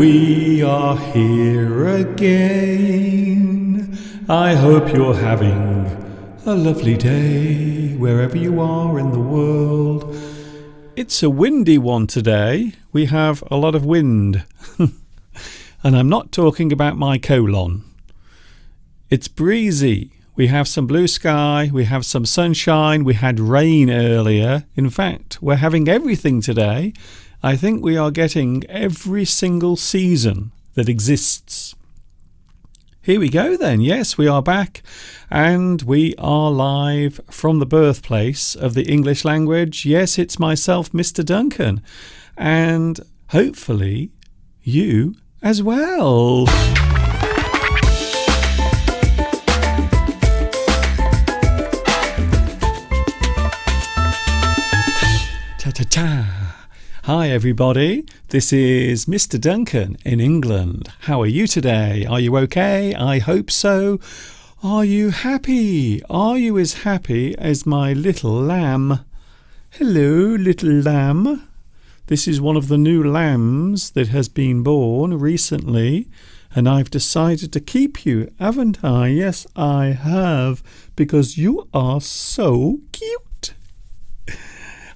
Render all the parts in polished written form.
We are here again. I hope you're having a lovely day wherever you are in the world. It's a windy one today. We have a lot of wind. And I'm not talking about my colon. It's breezy. We have some blue sky. We have some sunshine. We had rain earlier. In fact, we're having everything today. I think we are getting every single season that exists. Here we go then. Yes, we are back and we are live from the birthplace of the English language. Yes, it's myself, Mr. Duncan, and hopefully you as well. Ta-ta-ta. Hi everybody, this is Mr. Duncan in England. How are you today? Are you okay? I hope so. Are you happy? Are you as happy as my little lamb? Hello, little lamb. This is one of the new lambs that has been born recently, and I've decided to keep you, haven't I? Yes, I have, because you are so cute.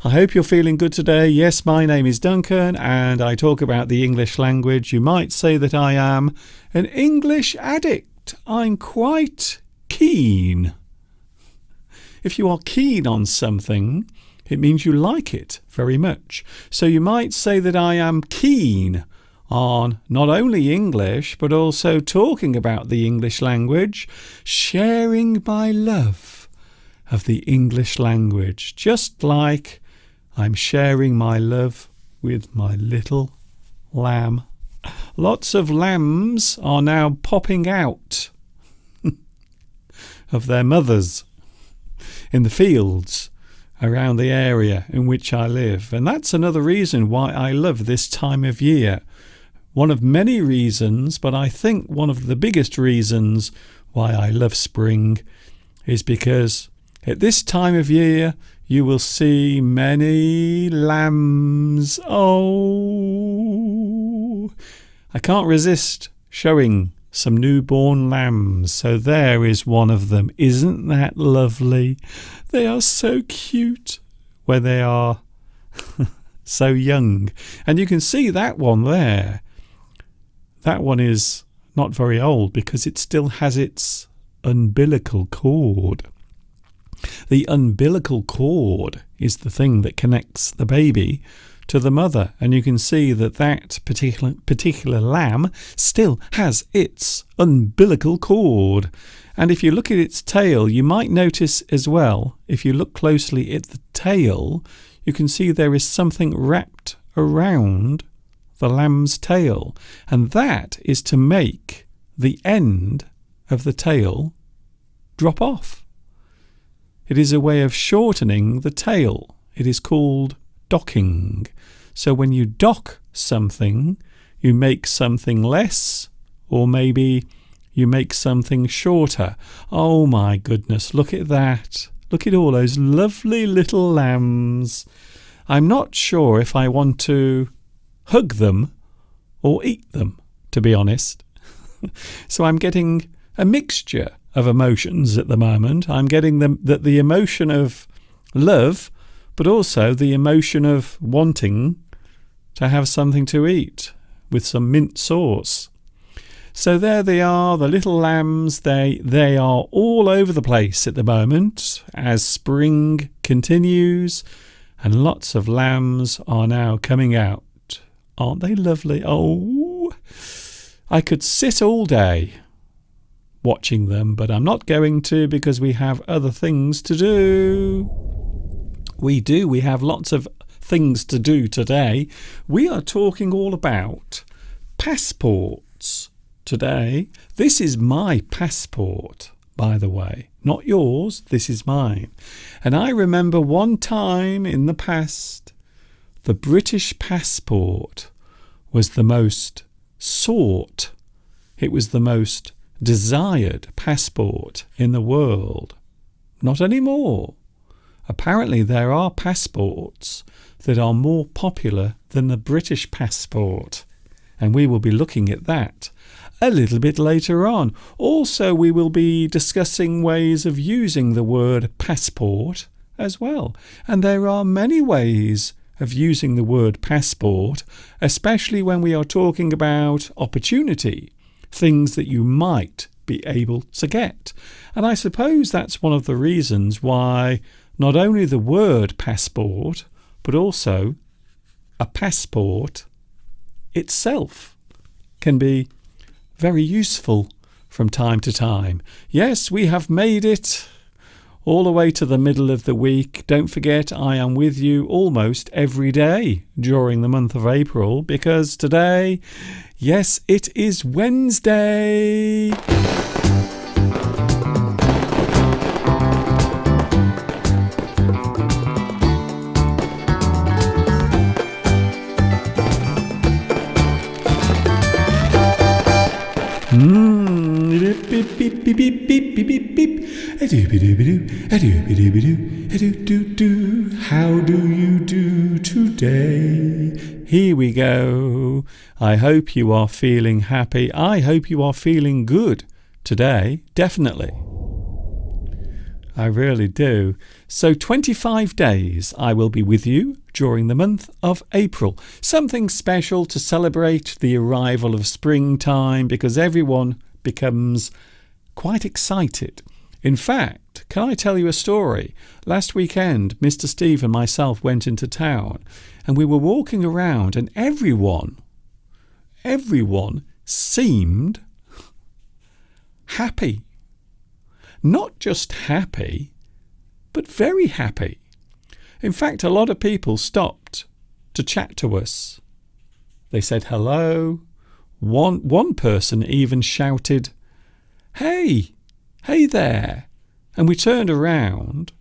I hope you're feeling good today. Yes, my name is Duncan and I talk about the English language. You might say that I am an English addict. I'm quite keen. If you are keen on something, it means you like it very much. So you might say that I am keen on not only English, but also talking about the English language, sharing my love of the English language, just like I'm sharing my love with my little lamb. Lots of lambs are now popping out of their mothers in the fields around the area in which I live. And that's another reason why I love this time of year. One of many reasons, but I think one of the biggest reasons why I love spring is because at this time of year, you will see many lambs. Oh, I can't resist showing some newborn lambs. So there is one of them. Isn't that lovely? They are so cute when they are so young. And you can see that one there. That one is not very old because it still has its umbilical cord. The umbilical cord is the thing that connects the baby to the mother, and you can see that that particular lamb still has its umbilical cord. And if you look at its tail, you might notice as well, if you look closely at the tail, you can see there is something wrapped around the lamb's tail, and that is to make the end of the tail drop off. It is a way of shortening the tail. It is called docking. So when you dock something, you make something less, or maybe you make something shorter. Oh my goodness, look at that. Look at all those lovely little lambs. I'm not sure if I want to hug them or eat them, to be honest. So I'm getting a mixture of emotions at the moment. I'm getting the emotion of love, but also the emotion of wanting to have something to eat with some mint sauce. So there they are, the little lambs. They are all over the place at the moment as spring continues, and lots of lambs are now coming out. Aren't they lovely? Oh, I could sit all day watching them, but I'm not going to because we have other things to do. We have lots of things to do today. We are talking all about passports today. This is my passport, by the way, not yours. This is mine. And I remember one time in the past, the British passport was the most sought. It was the most desired passport in the world. Not anymore. Apparently there are passports that are more popular than the British passport. and we will be looking at that a little bit later on. Also, we will be discussing ways of using the word passport as well. And there are many ways of using the word passport, especially when we are talking about opportunity, things that you might be able to get. And I suppose that's one of the reasons why not only the word passport, but also a passport itself can be very useful from time to time. Yes, we have made it all the way to the middle of the week. Don't forget, I am with you almost every day during the month of April, because today, yes, it is Wednesday. Beep, beep, beep, beep, beep, beep, beep, beep. How do you do today? Here we go. I hope you are feeling happy. I hope you are feeling good today. Definitely. I really do. So 25 days I will be with you during the month of April. Something special to celebrate the arrival of springtime, because everyone becomes quite excited. In fact, can I tell you a story? Last weekend, Mr. Steve and myself went into town, and we were walking around, and everyone seemed happy. Not just happy, but very happy. In fact, a lot of people stopped to chat to us. They said hello. One person even shouted, "Hey there." And we turned around,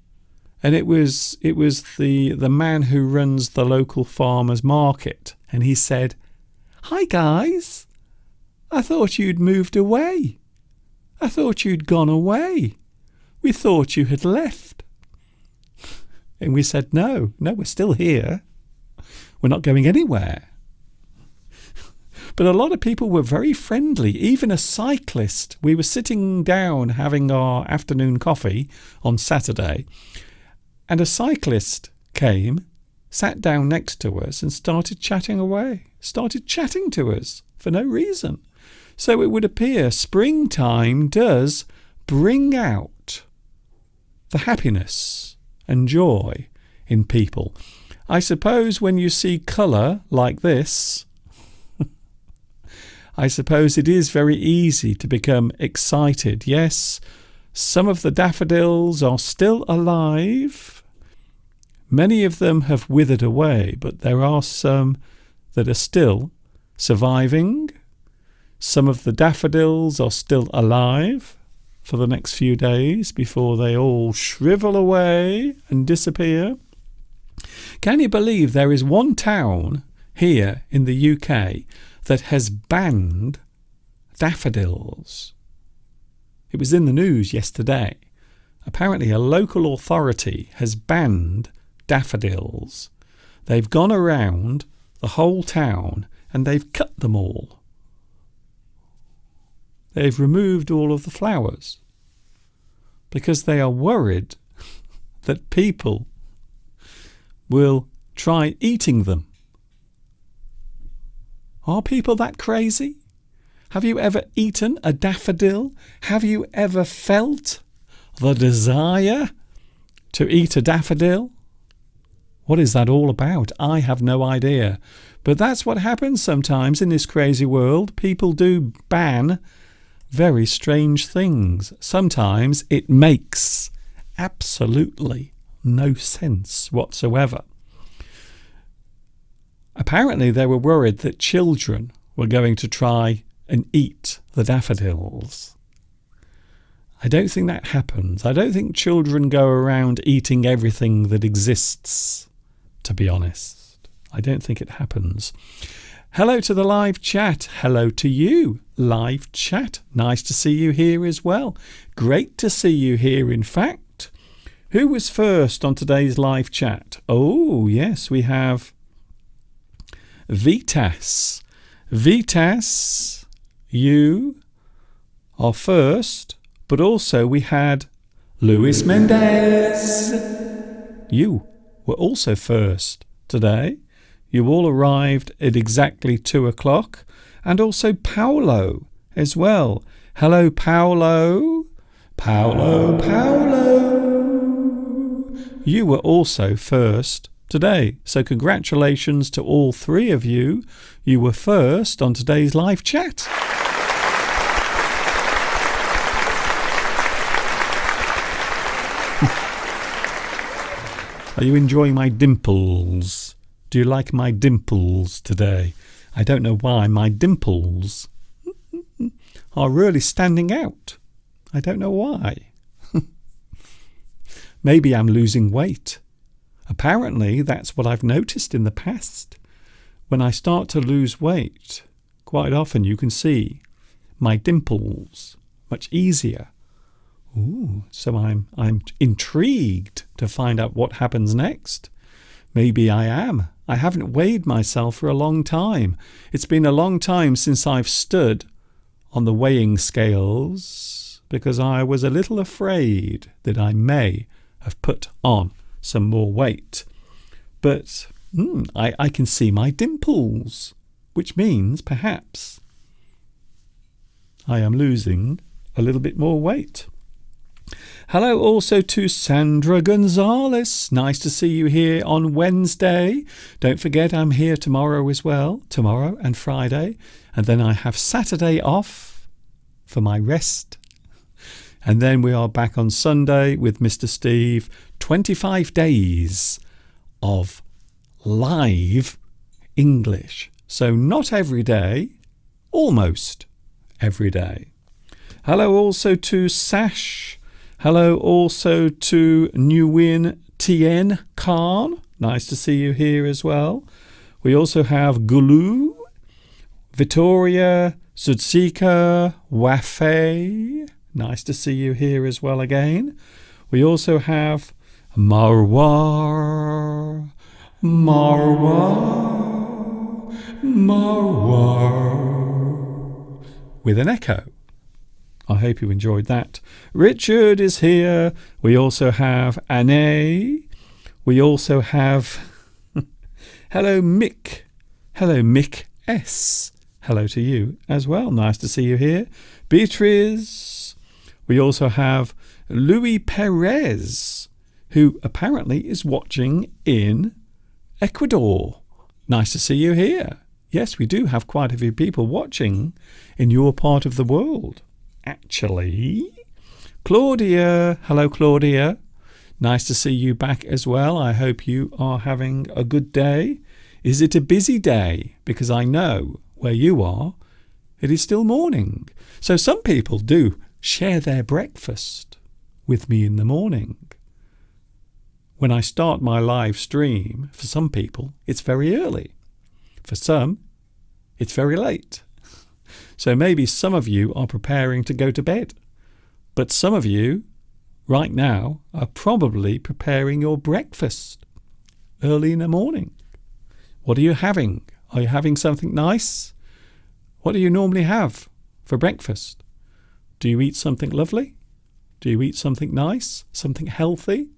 and it was the man who runs the local farmers market, and he said, "Hi guys, I thought you'd moved away. I thought you'd gone away. We thought you had left." And we said, no, we're still here. We're not going anywhere. But a lot of people were very friendly, even a cyclist. We were sitting down having our afternoon coffee on Saturday, and a cyclist came, sat down next to us, and started chatting away, started chatting to us for no reason. So it would appear springtime does bring out the happiness and joy in people. I suppose when you see colour like this, I suppose it is very easy to become excited. Yes, some of the daffodils are still alive. Many of them have withered away, but there are some that are still surviving. Some of the daffodils are still alive for the next few days before they all shrivel away and disappear. Can you believe there is one town here in the UK that has banned daffodils? It was in the news yesterday. Apparently a local authority has banned daffodils. They've gone around the whole town and they've cut them all. They've removed all of the flowers because they are worried that people will try eating them. Are people that crazy? Have you ever eaten a daffodil? Have you ever felt the desire to eat a daffodil? What is that all about? I have no idea. But that's what happens sometimes in this crazy world. People do ban very strange things. Sometimes it makes absolutely no sense whatsoever. Apparently they were worried that children were going to try and eat the daffodils. I don't think that happens. I don't think children go around eating everything that exists, to be honest. I don't think it happens. Hello to the live chat. Hello to you, live chat. Nice to see you here as well. Great to see you here, in fact. Who was first on today's live chat? Oh, yes, we have Vitas. Vitas, you are first, but also we had Luis Mendez. You were also first today. You all arrived at exactly 2 o'clock. And also Paolo as well. Hello, Paolo. Paolo. You were also first today. So congratulations to all 3 of you. You were first on today's live chat. Are you enjoying my dimples? Do you like my dimples today? I don't know why my dimples are really standing out. I don't know why. Maybe I'm losing weight. Apparently, that's what I've noticed in the past. When I start to lose weight, quite often you can see my dimples much easier. Ooh, so I'm intrigued to find out what happens next. Maybe I am. I haven't weighed myself for a long time. It's been a long time since I've stood on the weighing scales because I was a little afraid that I may have put on some more weight. But I can see my dimples, which means perhaps I am losing a little bit more weight. Hello also to Sandra Gonzalez. Nice to see you here on Wednesday. Don't forget I'm here tomorrow as well. Tomorrow and Friday. And then I have Saturday off for my rest. And then we are back on Sunday with Mr. Steve. 25 days of live English. So not every day, almost every day. Hello also to Sash. Hello also to Nguyen Tien Khan. Nice to see you here as well. We also have Gulu, Vittoria, Zutsika, Wafei. Nice to see you here as well again. We also have Marwar, with an echo. I hope you enjoyed that. Richard is here. We also have Anne. We also have hello Mick. Hello Mick S. Hello to you as well. Nice to see you here. Beatrice. We also have Louis Perez, who apparently is watching in Ecuador. Nice to see you here. Yes, we do have quite a few people watching in your part of the world. Actually, Claudia. Hello, Claudia. Nice to see you back as well. I hope you are having a good day. Is it a busy day? Because I know where you are, it is still morning. So some people do share their breakfast with me in the morning. When I start my live stream, for some people, it's very early. For some, it's very late. So maybe some of you are preparing to go to bed. But some of you, right now, are probably preparing your breakfast early in the morning. What are you having? Are you having something nice? What do you normally have for breakfast? Do you eat something lovely? Do you eat something nice? Something healthy?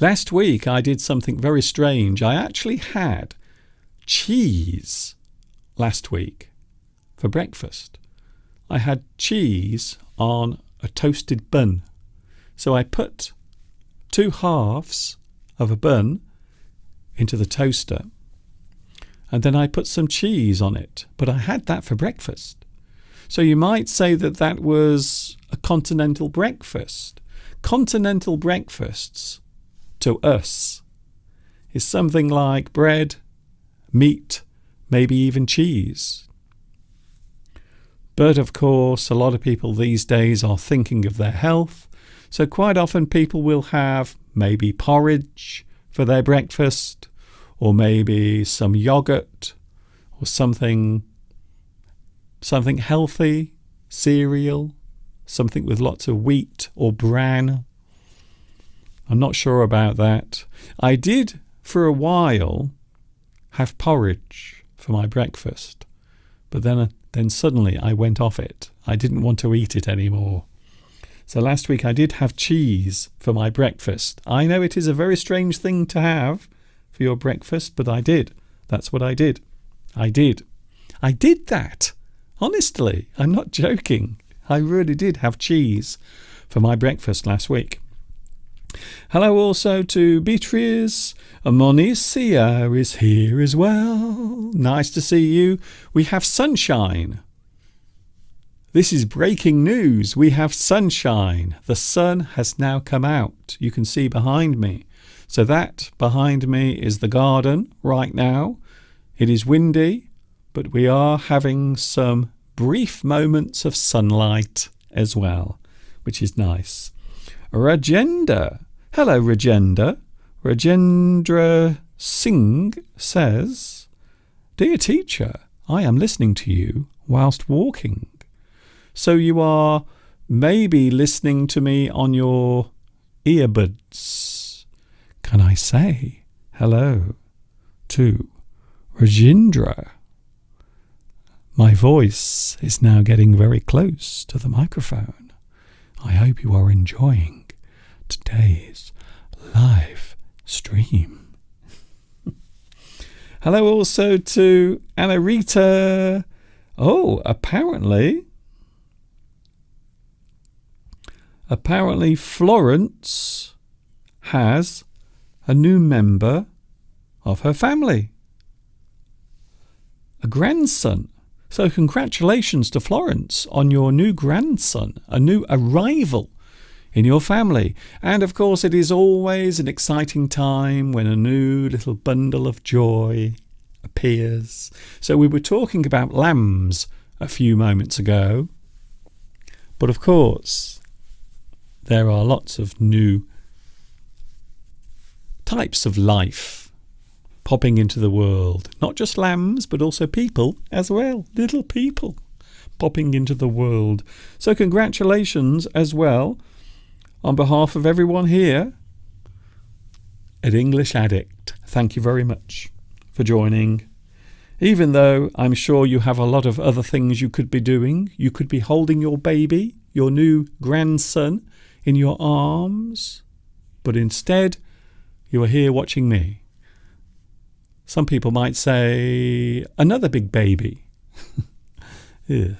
Last week I did something very strange. I actually had cheese last week for breakfast. I had cheese on a toasted bun. So I put 2 halves of a bun into the toaster and then I put some cheese on it. But I had that for breakfast. So you might say that that was a continental breakfast. Continental breakfasts to us is something like bread, meat, maybe even cheese. But of course, a lot of people these days are thinking of their health. So quite often people will have maybe porridge for their breakfast, or maybe some yogurt, or something healthy, cereal, something with lots of wheat or bran. I'm not sure about that. I did for a while have porridge for my breakfast. But then suddenly I went off it. I didn't want to eat it anymore. So last week I did have cheese for my breakfast. I know it is a very strange thing to have for your breakfast, but I did. That's what I did. I did that. Honestly, I'm not joking. I really did have cheese for my breakfast last week. Hello also to Beatrice. Monicia is here as well. Nice to see you. We have sunshine. This is breaking news. We have sunshine. The sun has now come out. You can see behind me. So that behind me is the garden right now. It is windy, but we are having some brief moments of sunlight as well, which is nice. Rajendra. Hello, Rajendra. Rajendra Singh says, Dear teacher, I am listening to you whilst walking. So you are maybe listening to me on your earbuds. Can I say hello to Rajendra? My voice is now getting very close to the microphone. I hope you are enjoying today's live stream. Hello also to Anna Rita. Oh, apparently Florence has a new member of her family. A grandson. So congratulations to Florence on your new grandson, a new arrival in your family. And of course it is always an exciting time when a new little bundle of joy appears. So we were talking about lambs a few moments ago. But of course there are lots of new types of life popping into the world. Not just lambs, but also people as well. Little people popping into the world. So congratulations as well on behalf of everyone here at English Addict. Thank you very much for joining. Even though I'm sure you have a lot of other things you could be doing. You could be holding your baby, your new grandson, in your arms. But instead, you are here watching me. Some people might say, another big baby. Yeah.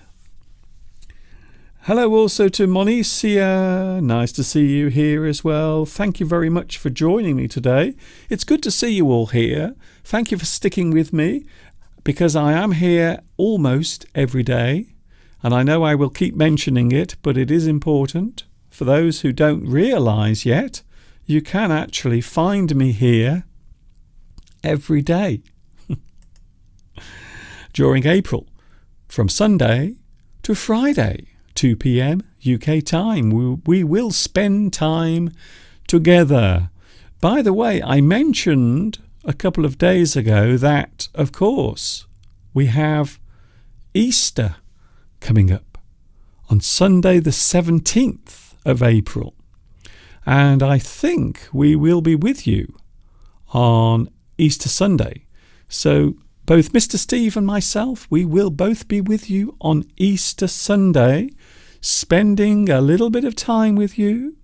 Hello also to Monicia. Nice to see you here as well. Thank you very much for joining me today. It's good to see you all here. Thank you for sticking with me, because I am here almost every day. And I know I will keep mentioning it, but it is important. For those who don't realise yet, you can actually find me here every day during April, from Sunday to Friday, 2 p.m. UK time. We will spend time together. By the way, I mentioned a couple of days ago that, of course, we have Easter coming up on Sunday the 17th of April. And I think we will be with you on Easter Sunday. So both Mr. Steve and myself, we will both be with you on Easter Sunday, spending a little bit of time with you.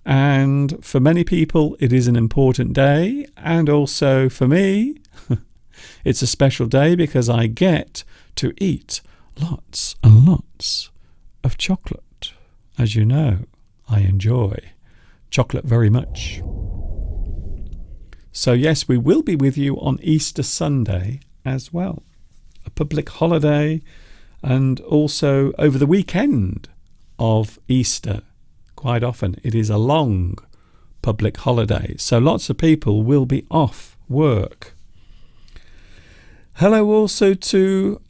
And for many people, it is an important day. And also for me, it's a special day because I get to eat lots and lots of chocolate. As you know, I enjoy chocolate very much. So yes, we will be with you on Easter Sunday as well, a public holiday, and also over the weekend of Easter. Quite often it is a long public holiday, so lots of people will be off work. Hello also to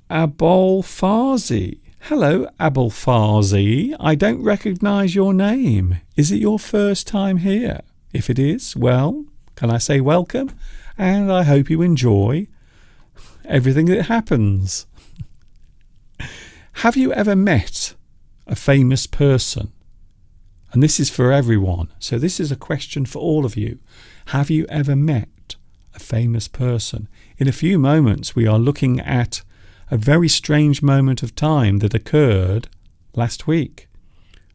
Abul Farzi. Hello, Abul Farzi. I don't recognise your name. Is it your first time here? If it is, well, can I say welcome? And I hope you enjoy everything that happens. Have you ever met a famous person? And this is for everyone. So this is a question for all of you. Have you ever met a famous person? In a few moments, we are looking at a very strange moment of time that occurred last week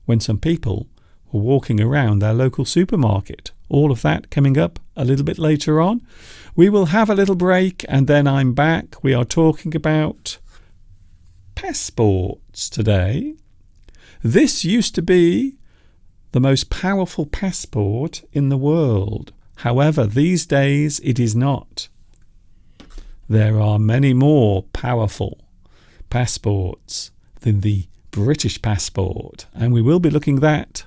when some people were walking around their local supermarket. All of that coming up a little bit later on. We will have a little break and then I'm back. We are talking about passports today. This used to be the most powerful passport in the world. However, these days it is not. There are many more powerful passports than the British passport, and we will be looking at that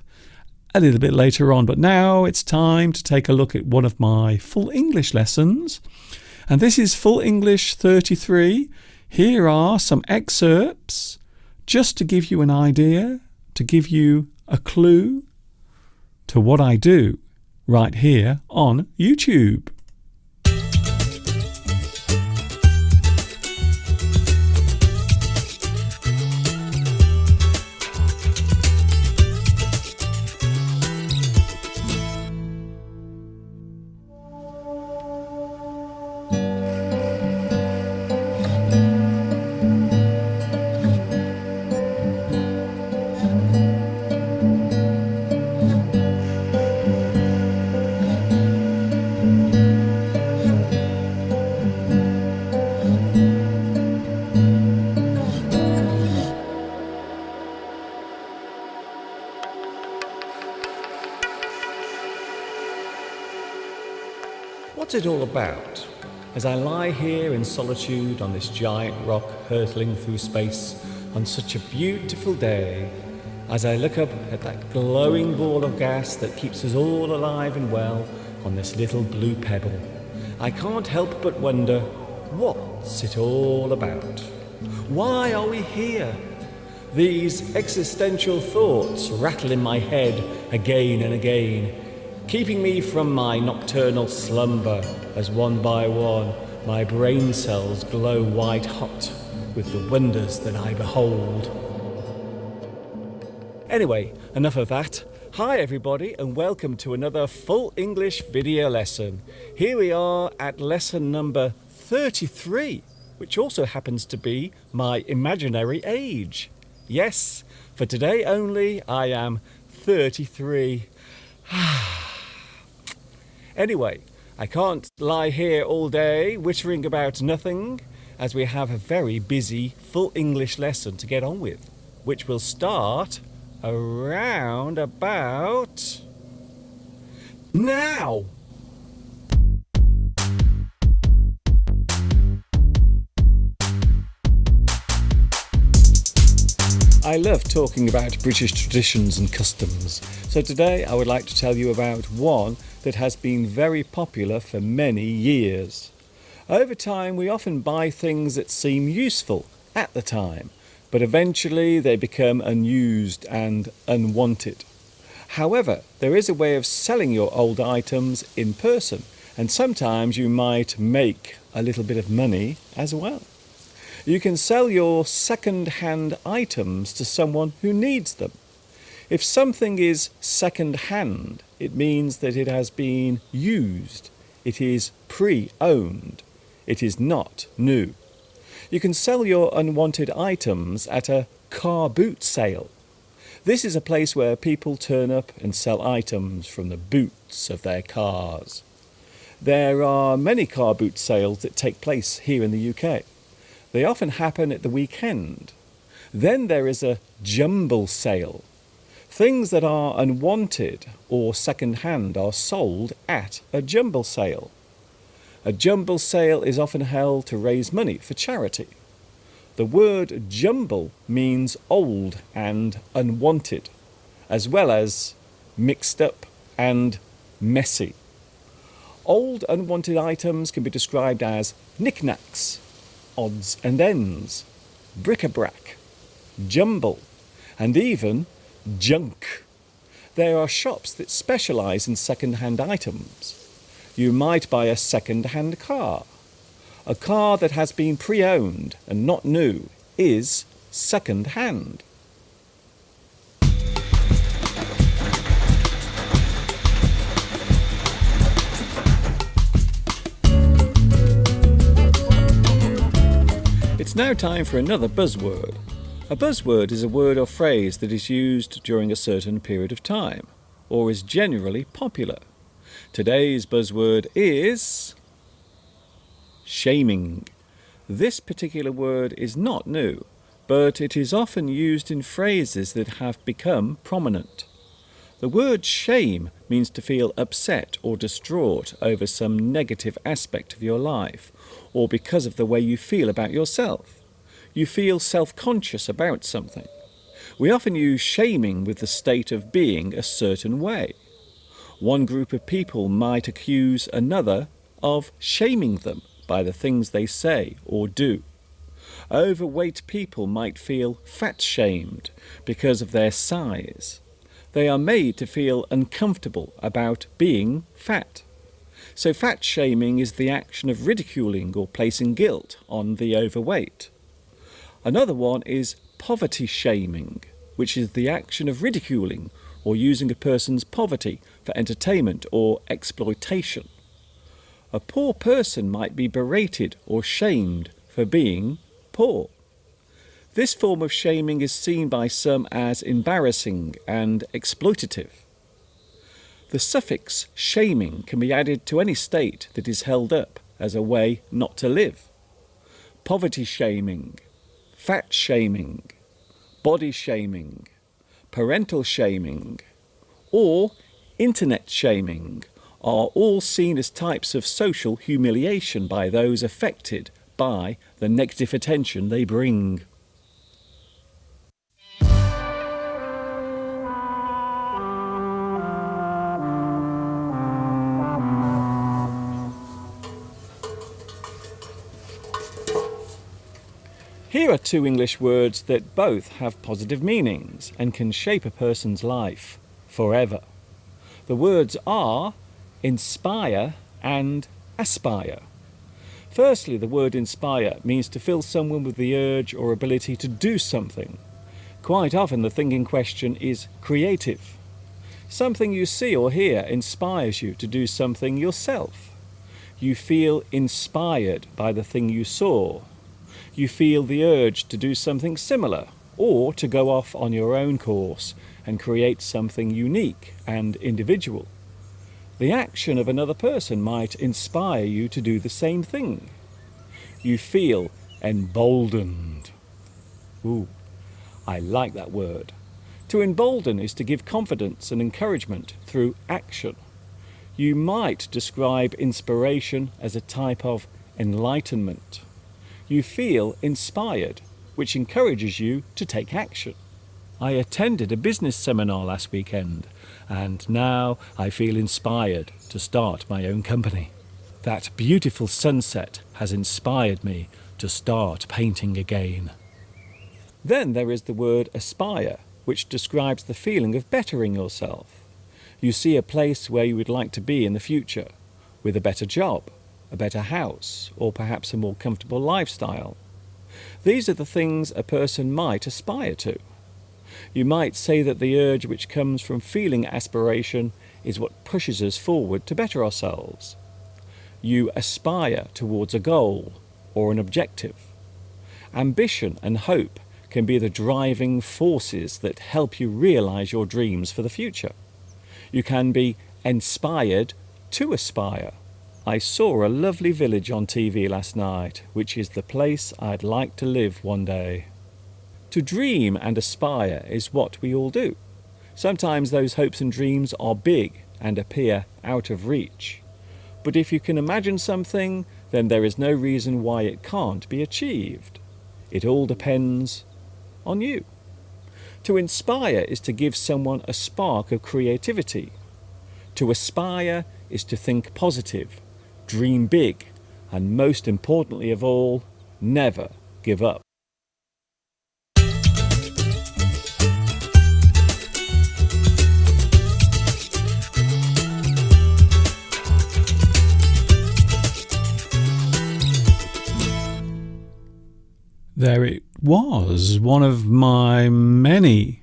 a little bit later on. But now it's time to take a look at one of my full English lessons, and this is Full English 33. Here are some excerpts just to give you an idea, to give you a clue to what I do right here on YouTube. What's it all about? As I lie here in solitude on this giant rock hurtling through space on such a beautiful day, as I look up at that glowing ball of gas that keeps us all alive and well on this little blue pebble, I can't help but wonder, what's it all about? Why are we here? These existential thoughts rattle in my head again and again, keeping me from my nocturnal slumber as one by one my brain cells glow white hot with the wonders that I behold. Anyway, enough of that. Hi everybody and welcome to another Full English video lesson. Here we are at lesson number 33, which also happens to be my imaginary age. Yes, for today only I am 33. Anyway, I can't lie here all day wittering about nothing, as we have a very busy full English lesson to get on with, which will start around about now. I love talking about British traditions and customs, so today I would like to tell you about one that has been very popular for many years. Over time we often buy things that seem useful at the time, but eventually they become unused and unwanted. However, there is a way of selling your old items in person, and sometimes you might make a little bit of money as well. You can sell your second-hand items to someone who needs them. If something is second-hand, it means that it has been used. It is pre-owned. It is not new. You can sell your unwanted items at a car boot sale. This is a place where people turn up and sell items from the boots of their cars. There are many car boot sales that take place here in the UK. They often happen at the weekend. Then there is a jumble sale. Things that are unwanted or second-hand are sold at a jumble sale. A jumble sale is often held to raise money for charity. The word jumble means old and unwanted, as well as mixed up and messy. Old unwanted items can be described as knickknacks, odds and ends, bric-a-brac, jumble, and even junk. There are shops that specialise in second-hand items. You might buy a second-hand car. A car that has been pre-owned and not new is second-hand. It's now time for another buzzword. A buzzword is a word or phrase that is used during a certain period of time, or is generally popular. Today's buzzword is shaming. This particular word is not new, but it is often used in phrases that have become prominent. The word shame means to feel upset or distraught over some negative aspect of your life, or because of the way you feel about yourself. You feel self-conscious about something. We often use shaming with the state of being a certain way. One group of people might accuse another of shaming them by the things they say or do. Overweight people might feel fat-shamed because of their size. They are made to feel uncomfortable about being fat. So fat-shaming is the action of ridiculing or placing guilt on the overweight. Another one is poverty-shaming, which is the action of ridiculing or using a person's poverty for entertainment or exploitation. A poor person might be berated or shamed for being poor. This form of shaming is seen by some as embarrassing and exploitative. The suffix shaming can be added to any state that is held up as a way not to live. Poverty shaming, fat shaming, body shaming, parental shaming, or internet shaming are all seen as types of social humiliation by those affected by the negative attention they bring. Here are two English words that both have positive meanings and can shape a person's life forever. The words are inspire and aspire. Firstly, the word inspire means to fill someone with the urge or ability to do something. Quite often the thing in question is creative. Something you see or hear inspires you to do something yourself. You feel inspired by the thing you saw. You feel the urge to do something similar, or to go off on your own course and create something unique and individual. The action of another person might inspire you to do the same thing. You feel emboldened. Ooh, I like that word. To embolden is to give confidence and encouragement through action. You might describe inspiration as a type of enlightenment. You feel inspired, which encourages you to take action. I attended a business seminar last weekend, and now I feel inspired to start my own company. That beautiful sunset has inspired me to start painting again. Then there is the word aspire, which describes the feeling of bettering yourself. You see a place where you would like to be in the future, with a better job, a better house, or perhaps a more comfortable lifestyle. These are the things a person might aspire to. You might say that the urge which comes from feeling aspiration is what pushes us forward to better ourselves. You aspire towards a goal or an objective. Ambition and hope can be the driving forces that help you realize your dreams for the future. You can be inspired to aspire. I saw a lovely village on TV last night, which is the place I'd like to live one day. To dream and aspire is what we all do. Sometimes those hopes and dreams are big and appear out of reach. But if you can imagine something, then there is no reason why it can't be achieved. It all depends on you. To inspire is to give someone a spark of creativity. To aspire is to think positive, dream big, and most importantly of all, never give up. There it was, one of my many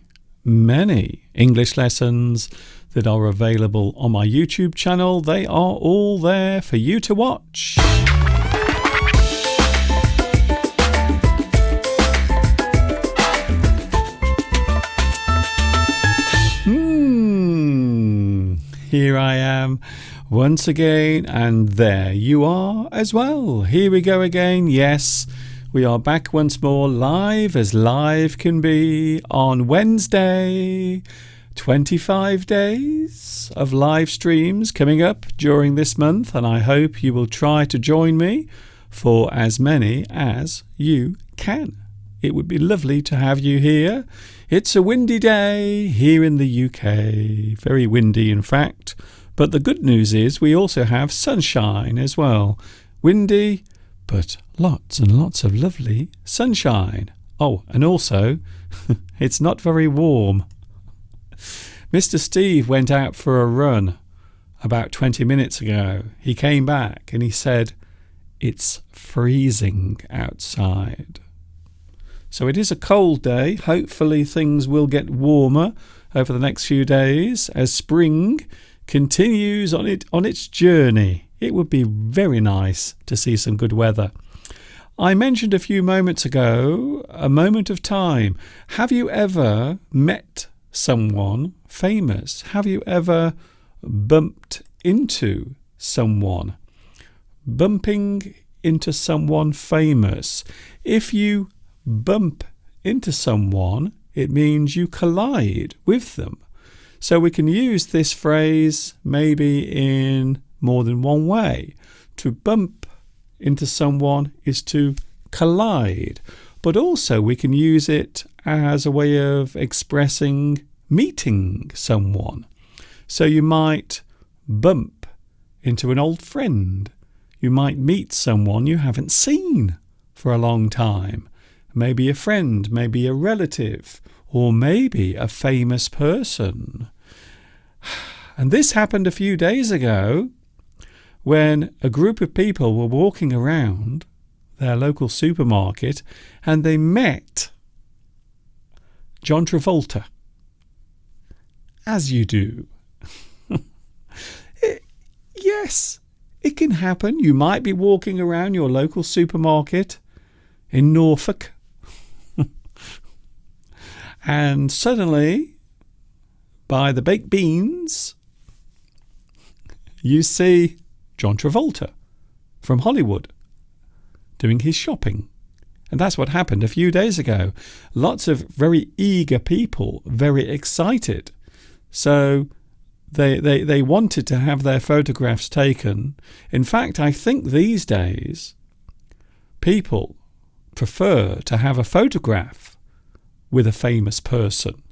English lessons that are available on my YouTube channel. They are all there for you to watch. here I am once again, and there you are as well. Here we go again. Yes, we are back once more, live as live can be, on Wednesday. 25 days of live streams coming up during this month, and I hope you will try to join me for as many as you can. It would be lovely to have you here. It's a windy day here in the UK, very windy in fact, but the good news is we also have sunshine as well. Windy, but lots and lots of lovely sunshine. Oh, and also it's not very warm. Mr. Steve went out for a run about 20 minutes ago. He came back and he said, it's freezing outside. So it is a cold day. Hopefully things will get warmer over the next few days as spring continues on its journey. It would be very nice to see some good weather. I mentioned a few moments ago a moment of time. Have you ever met someone famous? Have you ever bumped into someone? Bumping into someone famous. If you bump into someone, it means you collide with them. So we can use this phrase maybe in more than one way. To bump into someone is to collide, but also we can use it as a way of expressing meeting someone. So you might bump into an old friend. You might meet someone you haven't seen for a long time. Maybe a friend, maybe a relative, or maybe a famous person. And this happened a few days ago when a group of people were walking around their local supermarket and they met John Travolta. As you do. Yes, it can happen. You might be walking around your local supermarket in Norfolk and suddenly, by the baked beans, you see John Travolta from Hollywood doing his shopping. And that's what happened a few days ago. Lots of very eager people, very excited. So they wanted to have their photographs taken. In fact, I think these days people prefer to have a photograph with a famous person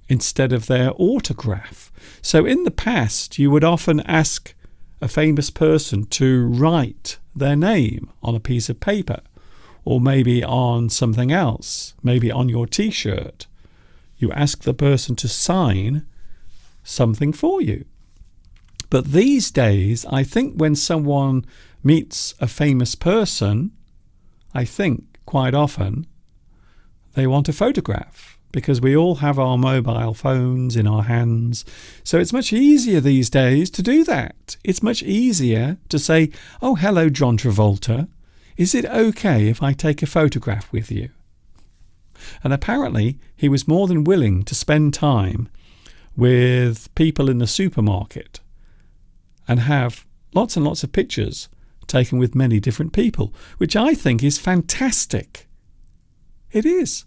instead of their autograph. So in the past, you would often ask a famous person to write their name on a piece of paper, or maybe on something else, maybe on your t-shirt. You ask the person to sign something for you. But these days, I think when someone meets a famous person, I think quite often they want a photograph, because we all have our mobile phones in our hands. So it's much easier these days to do that. It's much easier to say, oh, hello, John Travolta. Is it okay if I take a photograph with you? And apparently he was more than willing to spend time with people in the supermarket and have lots and lots of pictures taken with many different people, which I think is fantastic. It is.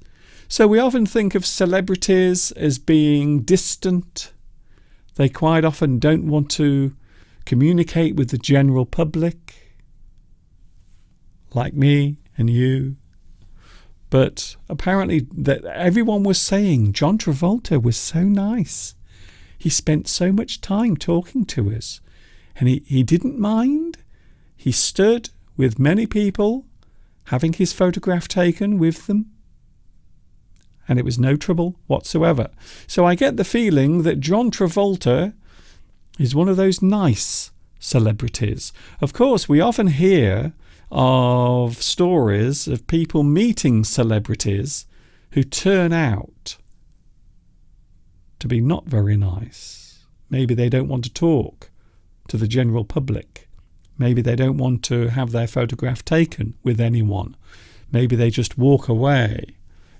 So we often think of celebrities as being distant. They quite often don't want to communicate with the general public, like me and you. But apparently that everyone was saying John Travolta was so nice. He spent so much time talking to us, and he didn't mind. He stood with many people having his photograph taken with them, and it was no trouble whatsoever. So I get the feeling that John Travolta is one of those nice celebrities. Of course, we often hear of stories of people meeting celebrities who turn out to be not very nice. Maybe they don't want to talk to the general public. Maybe they don't want to have their photograph taken with anyone. Maybe they just walk away.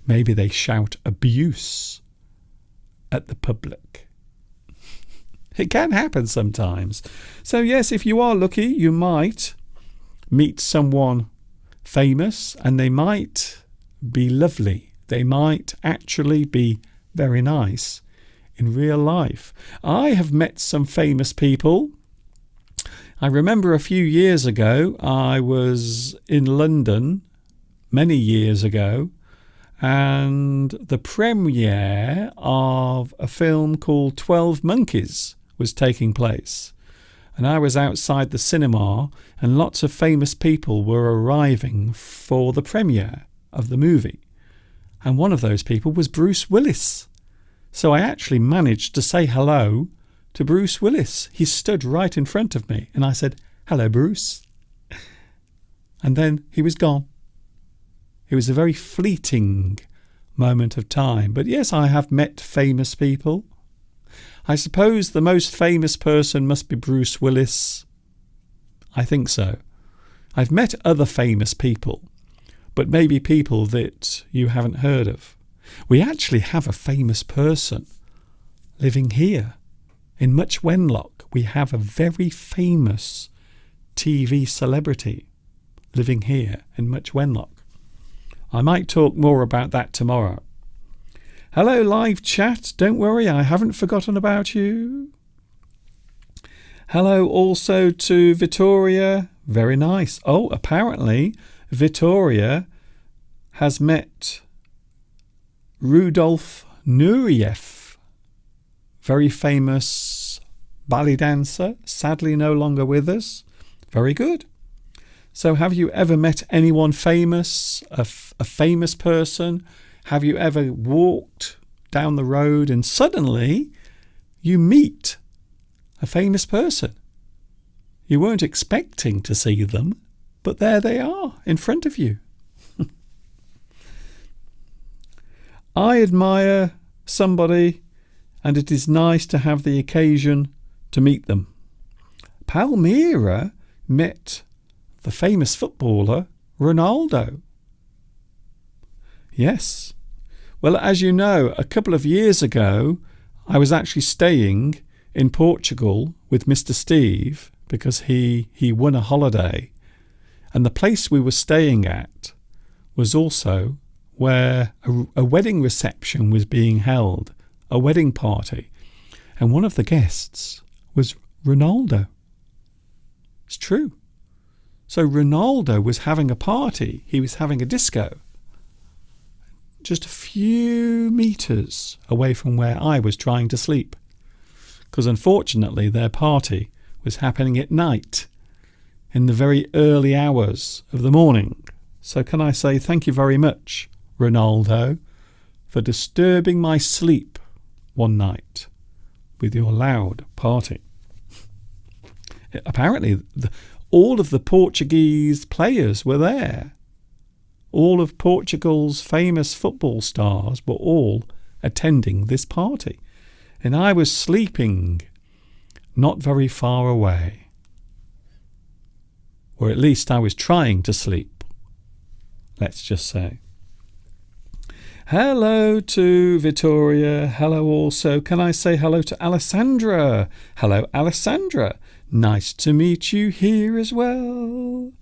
Maybe they shout abuse at the public. It can happen sometimes. So yes, if you are lucky, you might meet someone famous, and they might be lovely. They might actually be very nice in real life. I have met some famous people. I remember a few years ago, I was in London many years ago, and the premiere of a film called 12 Monkeys was taking place. And I was outside the cinema, and lots of famous people were arriving for the premiere of the movie. And one of those people was Bruce Willis. So I actually managed to say hello to Bruce Willis. He stood right in front of me, and I said, "Hello, Bruce." And then he was gone. It was a very fleeting moment of time. But yes, I have met famous people. I suppose the most famous person must be Bruce Willis. I think so. I've met other famous people, but maybe people that you haven't heard of. We actually have a famous person living here. In Much Wenlock, we have a very famous TV celebrity living here in Much Wenlock. I might talk more about that tomorrow. Hello, live chat. Don't worry, I haven't forgotten about you. Hello also to Vittoria. Very nice. Oh, apparently Vittoria has met Rudolf Nureyev, very famous ballet dancer, sadly no longer with us. Very good. So have you ever met anyone famous, a famous person? Have you ever walked down the road and suddenly you meet a famous person? You weren't expecting to see them, but there they are in front of you. I admire somebody, and it is nice to have the occasion to meet them. Palmyra met the famous footballer Ronaldo. Yes. Well, as you know, a couple of years ago, I was actually staying in Portugal with Mr. Steve because he won a holiday. And the place we were staying at was also where a wedding reception was being held, a wedding party. And one of the guests was Ronaldo. It's true. So Ronaldo was having a party. He was having a disco just a few meters away from where I was trying to sleep. Because unfortunately their party was happening at night, in the very early hours of the morning. So can I say thank you very much, Ronaldo, for disturbing my sleep one night with your loud party. Apparently all of the Portuguese players were there. All of Portugal's famous football stars were all attending this party. And I was sleeping not very far away. Or at least I was trying to sleep, let's just say. Hello to Vittoria. Hello also. Can I say hello to Alessandra? Hello, Alessandra. Nice to meet you here as well.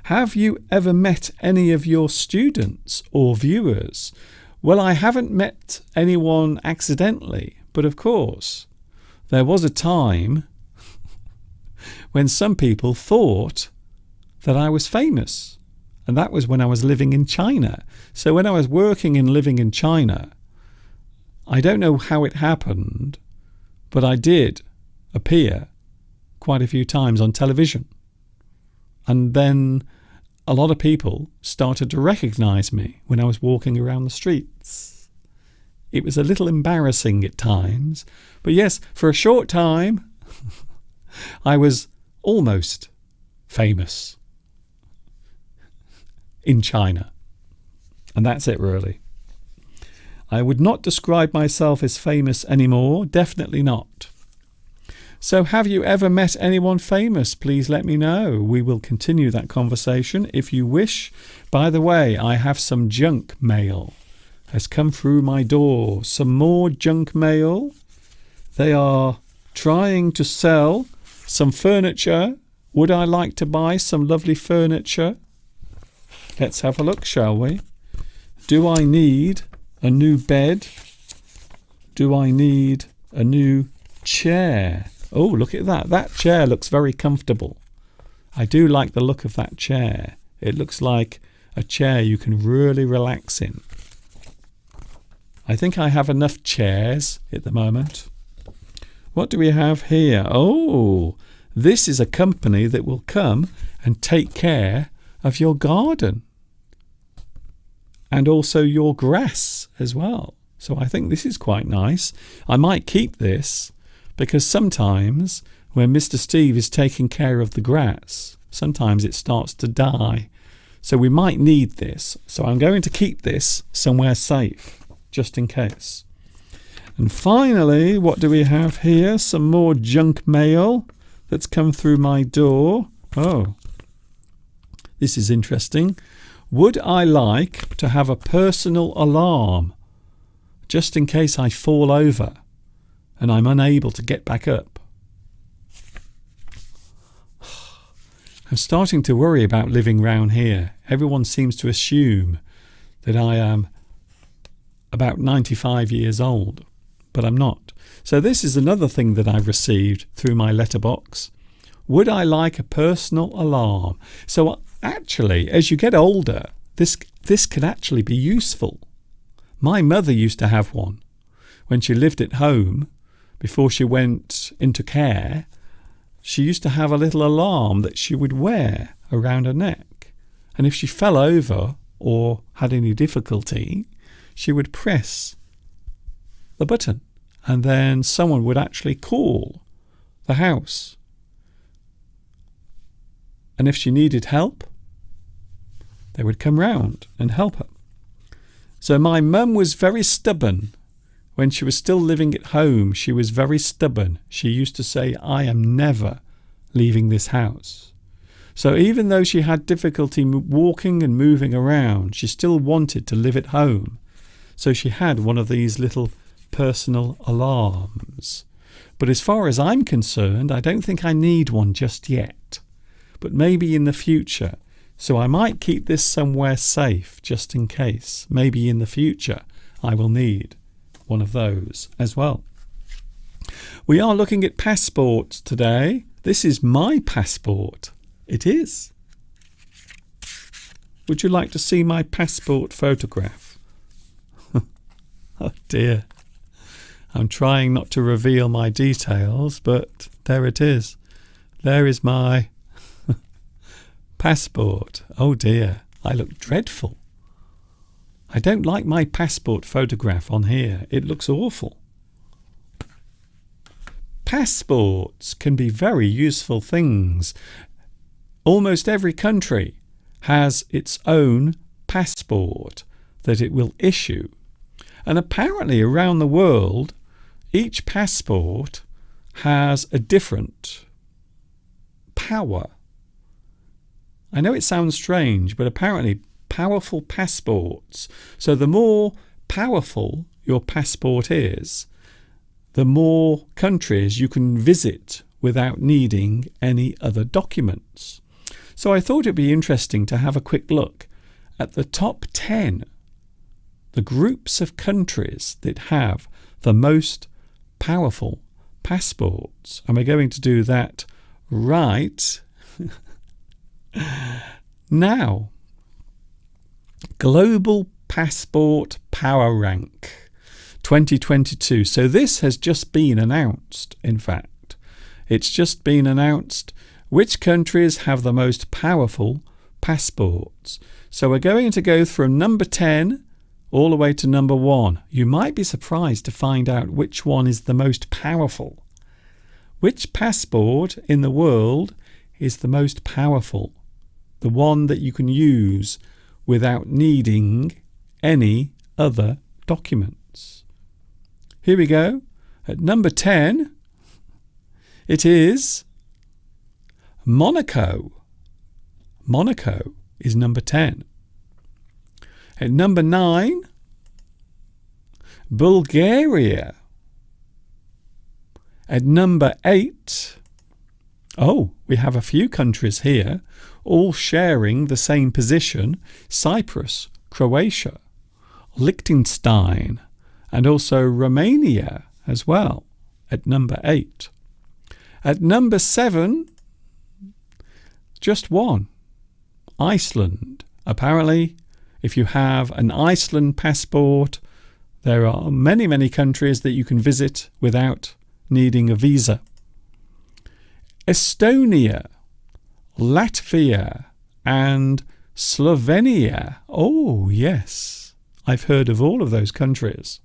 Have you ever met any of your students or viewers? Well, I haven't met anyone accidentally, but of course, there was a time when some people thought that I was famous, and that was when I was living in China. So when I was working and living in China, I don't know how it happened, but I did appear quite a few times on television. And then a lot of people started to recognize me when I was walking around the streets. It was a little embarrassing at times, but yes, for a short time, I was almost famous in China. And that's it, really. I would not describe myself as famous anymore, definitely not. So have you ever met anyone famous? Please let me know. We will continue that conversation if you wish. By the way, I have some junk mail has come through my door. Some more junk mail They are trying to sell some furniture. Would I like to buy some lovely furniture? Let's have a look, shall we? Do I need a new bed? Do I need a new chair? Oh, look at that. That chair looks very comfortable. I do like the look of that chair. It looks like a chair you can really relax in. I think I have enough chairs at the moment. What do we have here? Oh, this is a company that will come and take care of your garden. And also your grass as well. So I think this is quite nice. I might keep this because sometimes when Mr. Steve is taking care of the grass, sometimes it starts to die. So we might need this. So I'm going to keep this somewhere safe, just in case. And finally, what do we have here? Some more junk mail that's come through my door. Oh, this is interesting. Would I like to have a personal alarm just in case I fall over and I'm unable to get back up? I'm starting to worry about living round here. Everyone seems to assume that I am about 95 years old, but I'm not. So this is another thing that I've received through my letterbox. Would I like a personal alarm? So actually, as you get older, this can actually be useful. My mother used to have one when she lived at home before she went into care. She used to have a little alarm that she would wear around her neck. And if she fell over or had any difficulty, she would press the button and then someone would actually call the house. And if she needed help, they would come round and help her. So my mum was very stubborn. When she was still living at home, she was very stubborn. She used to say, I am never leaving this house. So even though she had difficulty walking and moving around, she still wanted to live at home. So she had one of these little personal alarms. But as far as I'm concerned, I don't think I need one just yet. But maybe in the future. So I might keep this somewhere safe just in case. Maybe in the future I will need one of those as well. We are looking at passports today. This is my passport. It is. Would you like to see my passport photograph? Oh dear. I'm trying not to reveal my details, but there it is. There is my passport. Oh dear, I look dreadful. I don't like my passport photograph on here. It looks awful. Passports can be very useful things. Almost every country has its own passport that it will issue. And apparently around the world, each passport has a different power. I know it sounds strange, but apparently powerful passports. So the more powerful your passport is, the more countries you can visit without needing any other documents. So I thought it'd be interesting to have a quick look at the top 10, the groups of countries that have the most powerful passports. And we're going to do that right now. Global Passport Power Rank 2022. So this has just been announced, in fact. It's just been announced which countries have the most powerful passports. So we're going to go from number 10 all the way to number 1. You might be surprised to find out which one is the most powerful. Which passport in the world is the most powerful? The one that you can use without needing any other documents. Here we go. At number 10, it is Monaco. Monaco is number 10. At number 9, Bulgaria. At number 8, we have a few countries here, all sharing the same position: Cyprus, Croatia, Liechtenstein, and also Romania as well, at number 8. At number 7, just one, Iceland. Apparently, if you have an Iceland passport, there are many, many countries that you can visit without needing a visa. Estonia, Latvia, and Slovenia. Oh, yes, I've heard of all of those countries,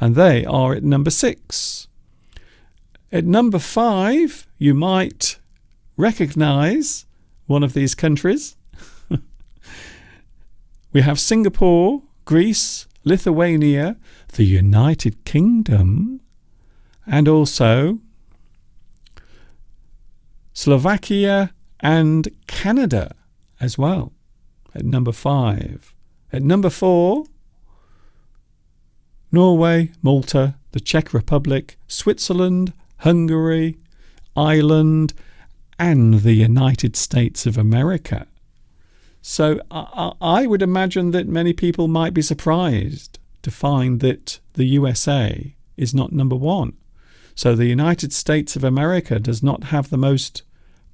and they are at number 6. At number 5, you might recognize one of these countries. We have Singapore, Greece, Lithuania, the United Kingdom, and also Slovakia and Canada as well, at number 5. At number 4, Norway, Malta, the Czech Republic, Switzerland, Hungary, Ireland, and the United States of America. So I would imagine that many people might be surprised to find that the USA is not number 1. So the United States of America does not have the most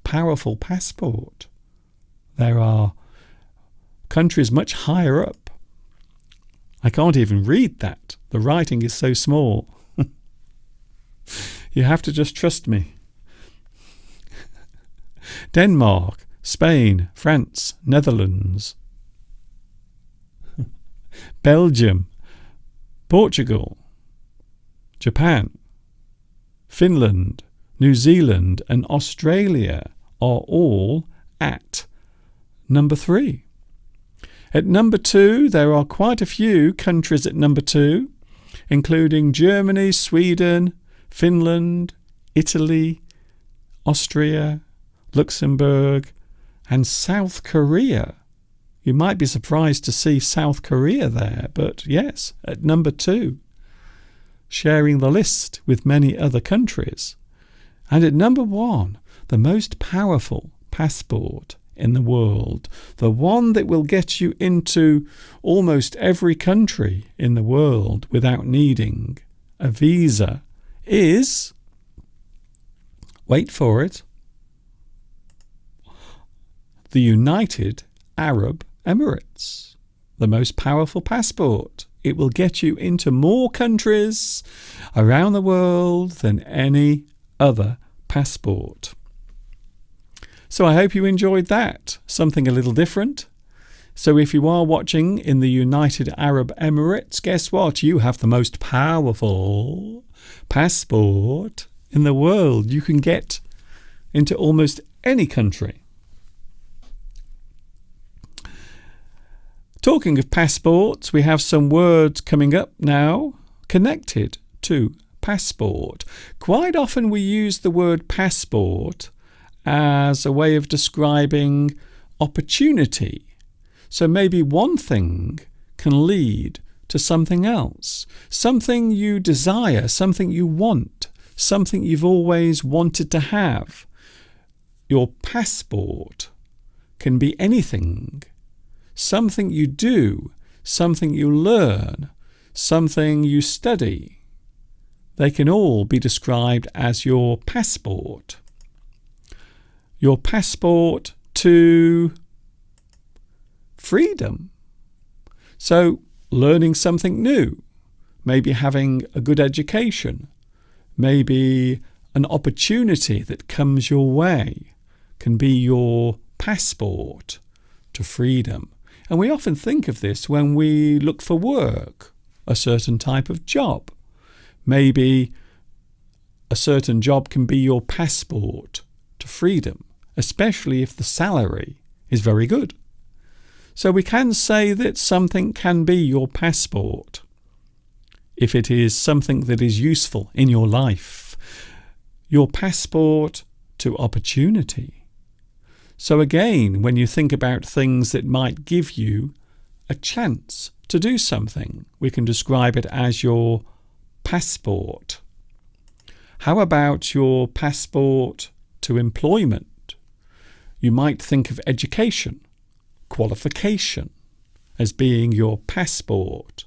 powerful passport. There are countries much higher up. I can't even read that. The writing is so small. You have to just trust me. Denmark, Spain, France, Netherlands, Belgium, Portugal, Japan, Finland, New Zealand, and Australia are all at number 3. At number 2, there are quite a few countries at number 2, including Germany, Sweden, Finland, Italy, Austria, Luxembourg, and South Korea. You might be surprised to see South Korea there, but yes, at number 2, sharing the list with many other countries. And at number 1, the most powerful passport in the world, the one that will get you into almost every country in the world without needing a visa, is, wait for it, the United Arab Emirates. The most powerful passport. It will get you into more countries around the world than any other passport. So I hope you enjoyed that. Something a little different. So if you are watching in the United Arab Emirates, guess what? You have the most powerful passport in the world. You can get into almost any country. Talking of passports, we have some words coming up now connected to passport. Quite often we use the word passport as a way of describing opportunity. So maybe one thing can lead to something else, something you desire, something you want, something you've always wanted to have. Your passport can be anything. Something you do, something you learn, something you study. They can all be described as your passport. Your passport to freedom. So, learning something new, maybe having a good education, maybe an opportunity that comes your way can be your passport to freedom. And we often think of this when we look for work, a certain type of job. Maybe a certain job can be your passport to freedom, especially if the salary is very good. So we can say that something can be your passport if it is something that is useful in your life. Your passport to opportunity. So again, when you think about things that might give you a chance to do something, we can describe it as your passport. How about your passport to employment? You might think of education, qualification, as being your passport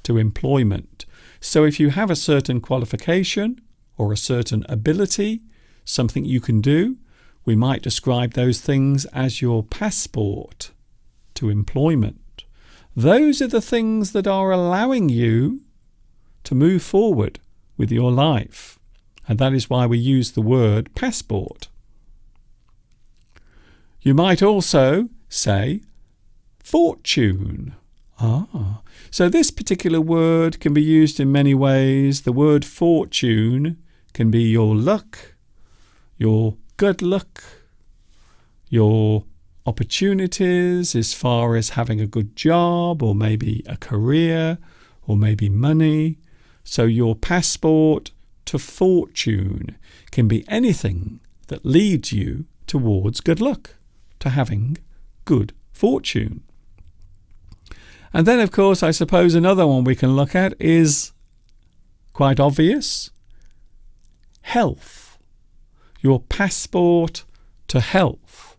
to employment. So if you have a certain qualification or a certain ability, something you can do, we might describe those things as your passport to employment. Those are the things that are allowing you to move forward with your life. And that is why we use the word passport. You might also say fortune. So this particular word can be used in many ways. The word fortune can be your luck, your good luck, your opportunities as far as having a good job or maybe a career or maybe money. So your passport to fortune can be anything that leads you towards good luck, to having good fortune. And then, of course, I suppose another one we can look at is quite obvious. Health. Your passport to health.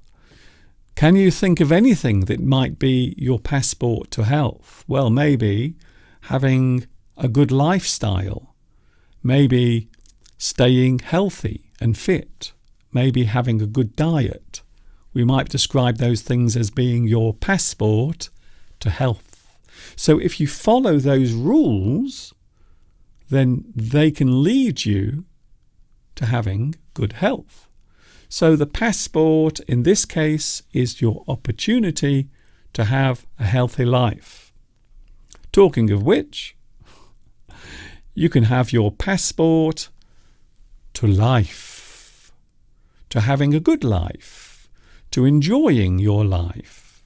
Can you think of anything that might be your passport to health? Well, maybe having a good lifestyle. Maybe staying healthy and fit. Maybe having a good diet. We might describe those things as being your passport to health. So if you follow those rules, then they can lead you to having good health. So the passport in this case is your opportunity to have a healthy life. Talking of which, you can have your passport to life, to having a good life, to enjoying your life.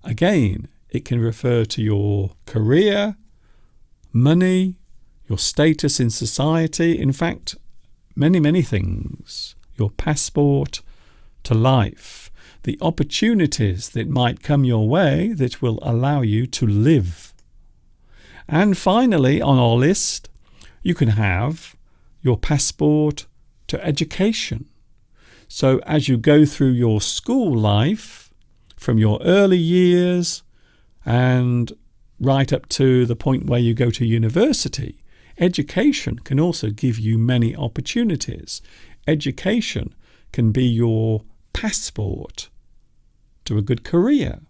Again, it can refer to your career, money, your status in society. In fact, many things. Your passport to life. The opportunities that might come your way that will allow you to live. And finally, on our list, you can have your passport to education. So as you go through your school life, from your early years and right up to the point where you go to university, education can also give you many opportunities. Education can be your passport to a good career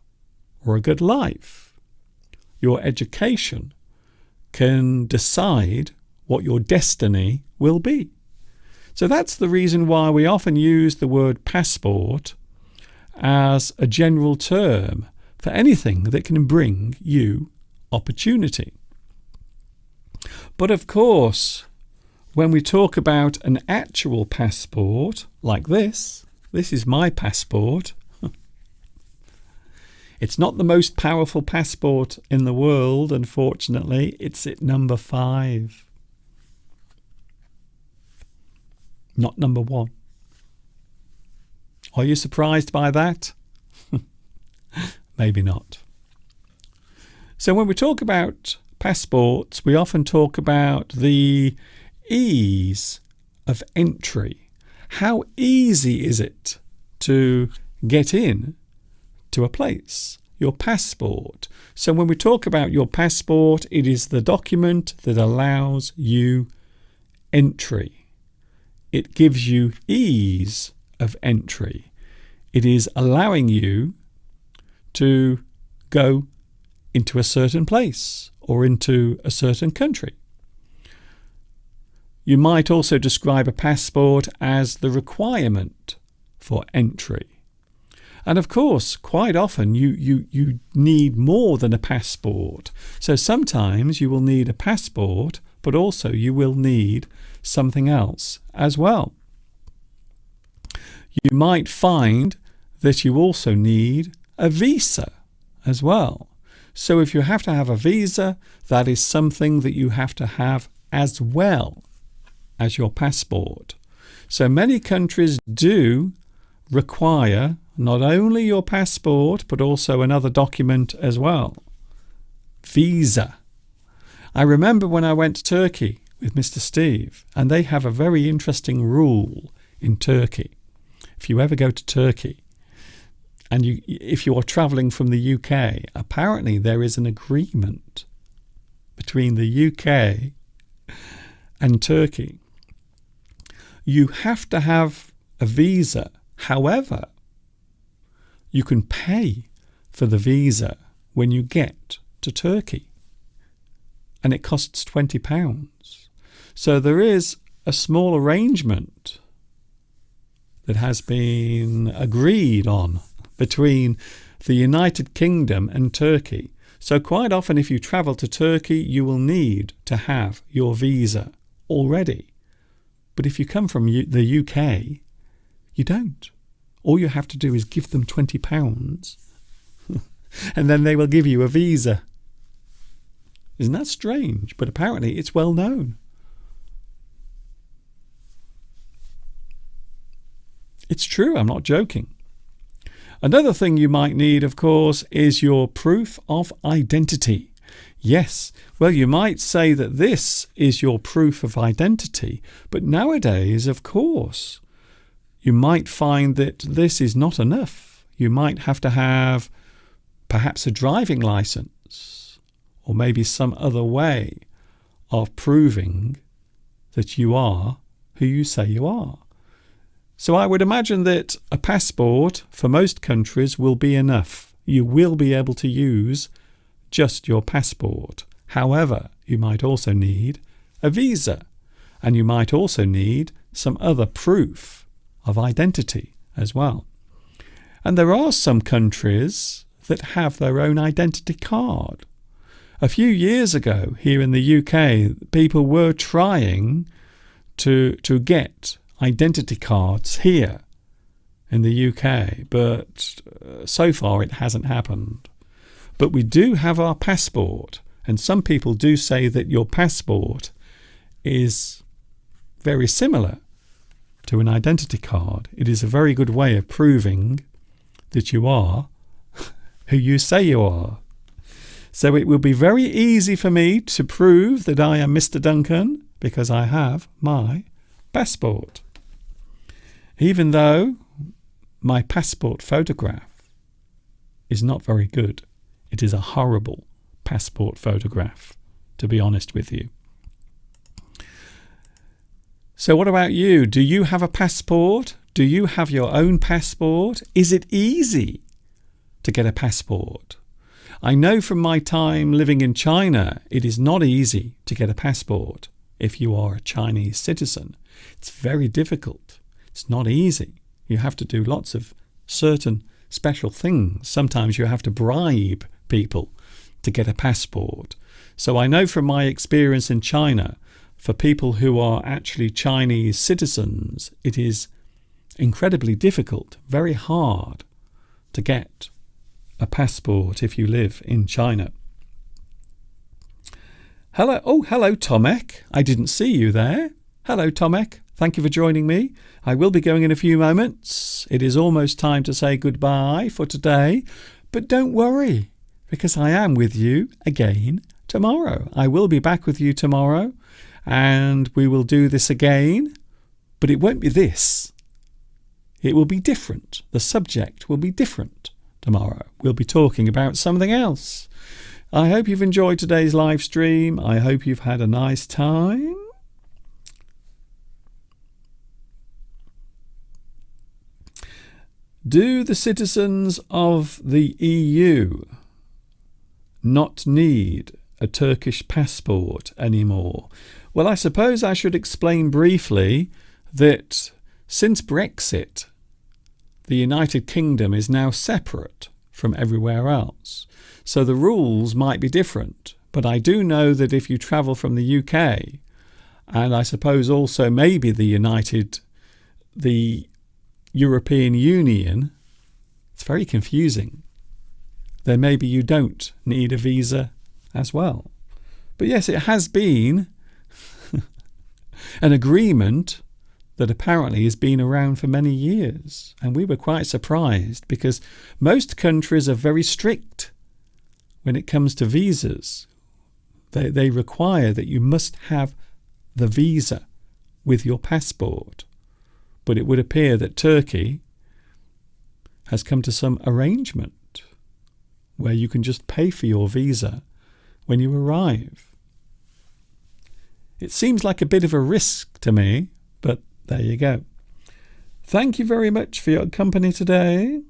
or a good life. Your education can decide what your destiny will be. So that's the reason why we often use the word passport as a general term for anything that can bring you opportunity. But of course, when we talk about an actual passport like this is my passport. It's not the most powerful passport in the world, unfortunately. It's at number 5. Not number 1. Are you surprised by that? Maybe not. So when we talk about passports, we often talk about the ease of entry. How easy is it to get in to a place? Your passport. So when we talk about your passport, it is the document that allows you entry. It gives you ease of entry. It is allowing you to go into a certain place or into a certain country. You might also describe a passport as the requirement for entry. And of course, quite often you need more than a passport. So sometimes you will need a passport, but also you will need something else as well. You might find that you also need a visa as well. So if you have to have a visa, that is something that you have to have as well as your passport. So many countries do require not only your passport, but also another document as well. Visa. I remember when I went to Turkey with Mr. Steve, and they have a very interesting rule in Turkey. If you ever go to Turkey, and if you are travelling from the UK, apparently there is an agreement between the UK and Turkey. You have to have a visa. However, you can pay for the visa when you get to Turkey, and it costs £20. So there is a small arrangement that has been agreed on between the United Kingdom and Turkey. So quite often if you travel to Turkey, you will need to have your visa already. But if you come from the UK, you don't. All you have to do is give them £20 and then they will give you a visa. Isn't that strange? But apparently it's well known. It's true, I'm not joking. Another thing you might need, of course, is your proof of identity. Yes, well, you might say that this is your proof of identity, but nowadays, of course, you might find that this is not enough. You might have to have perhaps a driving license or maybe some other way of proving that you are who you say you are. So I would imagine that a passport for most countries will be enough. You will be able to use just your passport. However, you might also need a visa, and you might also need some other proof of identity as well. And there are some countries that have their own identity card. A few years ago here in the UK, people were trying to get identity cards here in the UK, but so far it hasn't happened. But we do have our passport, and some people do say that your passport is very similar to an identity card. It is a very good way of proving that you are who you say you are. So it will be very easy for me to prove that I am Mr. Duncan because I have my passport. Even though my passport photograph is not very good. It is a horrible passport photograph, to be honest with you. So what about you? Do you have a passport? Do you have your own passport? Is it easy to get a passport? I know from my time living in China, it is not easy to get a passport if you are a Chinese citizen. It's very difficult. It's not easy. You have to do lots of certain special things. Sometimes you have to bribe people to get a passport. So I know from my experience in China, for people who are actually Chinese citizens, it is incredibly difficult, very hard to get a passport if you live in China. Hello, Tomek. I didn't see you there. Hello, Tomek. Thank you for joining me. I will be going in a few moments. It is almost time to say goodbye for today. But don't worry, because I am with you again tomorrow. I will be back with you tomorrow, and we will do this again. But it won't be this. It will be different. The subject will be different tomorrow. We'll be talking about something else. I hope you've enjoyed today's live stream. I hope you've had a nice time. Do the citizens of the EU not need a Turkish passport anymore? Well, I suppose I should explain briefly that since Brexit, the United Kingdom is now separate from everywhere else. So the rules might be different. But I do know that if you travel from the UK, and I suppose also maybe the European Union, it's very confusing. Then maybe you don't need a visa as well. But yes, it has been an agreement that apparently has been around for many years. And we were quite surprised because most countries are very strict when it comes to visas. They require that you must have the visa with your passport. But it would appear that Turkey has come to some arrangement where you can just pay for your visa when you arrive. It seems like a bit of a risk to me, but there you go. Thank you very much for your company today.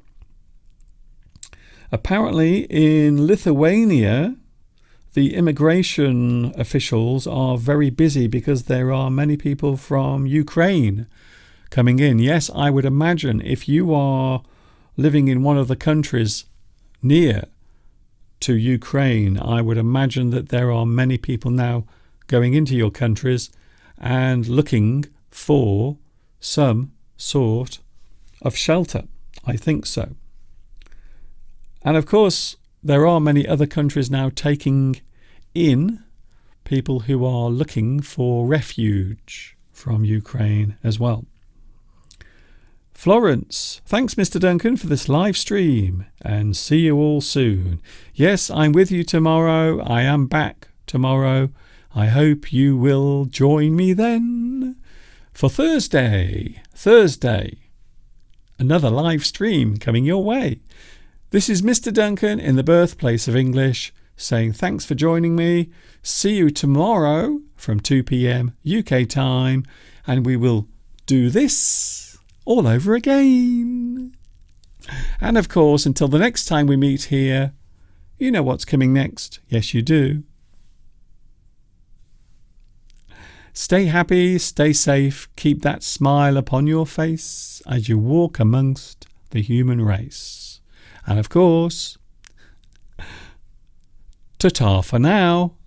Apparently in Lithuania, the immigration officials are very busy because there are many people from Ukraine coming in. Yes, I would imagine if you are living in one of the countries near to Ukraine, I would imagine that there are many people now going into your countries and looking for some sort of shelter. I think so. And of course, there are many other countries now taking in people who are looking for refuge from Ukraine as well. Florence, thanks Mr. Duncan for this live stream, and see you all soon. Yes, I'm with you tomorrow. I am back tomorrow. I hope you will join me then for Thursday, another live stream coming your way. This is Mr. Duncan in the birthplace of English saying thanks for joining me. See you tomorrow from 2 p.m. UK time, and we will do this all over again. And of course, until the next time we meet here, you know what's coming next. Yes, you do. Stay happy, stay safe, keep that smile upon your face as you walk amongst the human race. And of course, ta-ta for now.